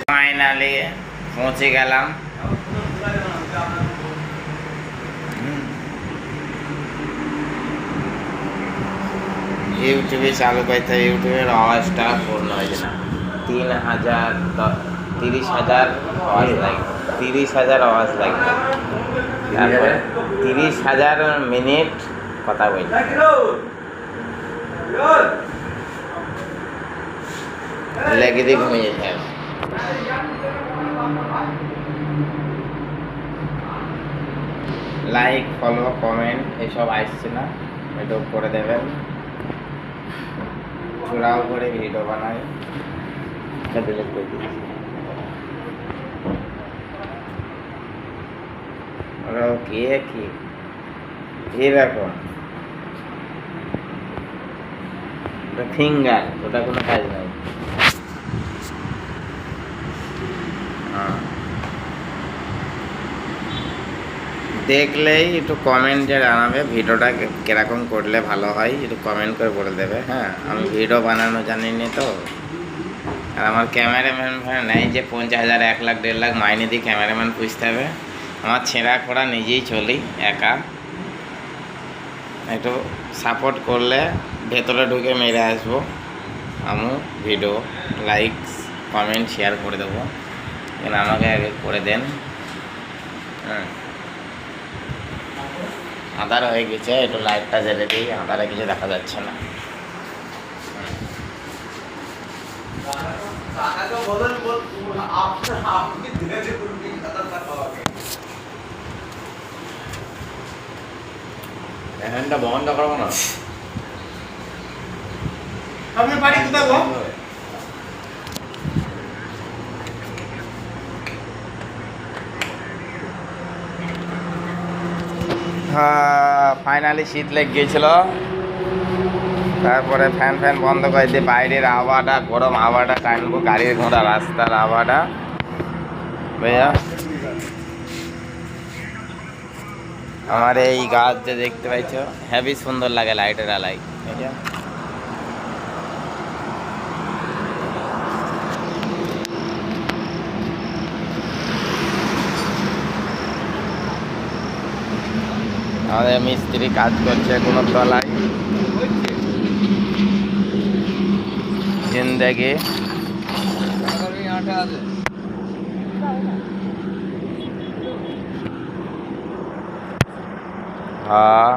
Finally পৌঁছে গেলাম। ইউটিউবে চালু করতে ইউটিউবের আওয়াজটা পূর্ণ হয়েছে না। 30,000 আওয়াজ লাগবে, 30,000 আওয়াজ লাগবে, তারপরে 30,000 মিনিট কথা বলতে লেগে দিয়ে ঘুমিয়ে যেতে হবে। লাইক, ফলো, কমেন্ট এসব আসছে না, একটু করে দেবেন। চূড়াও করে ভিডিও বানাই, ডিলিট করে দিচ্ছি। ওরা কি এরকম ফিঙ্গার, ওটা কোনো কাজ নাই। দেখলেই একটু কমেন্টে জানাবে ভিডিওটা কিরকম করলে ভালো হয়, একটু কমেন্ট করে বলে দেবে। হ্যাঁ, আমি ভিডিও বানানো জানি না তো, আর আমার ক্যামেরাম্যান নেই যে 50,000, 1 লাখ, 1.5 লাখ মাইনে দিয়ে ক্যামেরাম্যান পুষতে হবে। আমার ছেঁড়া খোড়া নিজেই চলি একা। একটু সাপোর্ট করলে ভেতরে ঢুকে মেরে আসবো। আমি ভিডিও লাইক, কমেন্ট, শেয়ার করে দেবো, কিন্তু আমাকে আগে করে দেন। হ্যাঁ, আধার হয়ে গেছে, একটু লাইটটা জ্বেলে দিই, আধারে কিছু দেখা যাচ্ছে না। ফ্যানটা বন্ধ করবো না? আপনার বাড়ি কোথায় গো? হ্যাঁ, ফাইনালি শীত লেগে গিয়েছিল। তারপরে ফ্যান বন্ধ করে দিয়ে বাইরের হাওয়াটা, গরম হাওয়াটা টানবো, গাড়ির ঘোড়া রাস্তার হাওয়াটা। ভাইয়া, আমার এই গাছ যে দেখতে পাইছ, হেভি সুন্দর লাগে লাইটের আলাই। আমাদের মিস্ত্রি কাজ করছে কোনো তলায়। জিন্দেগি हाँ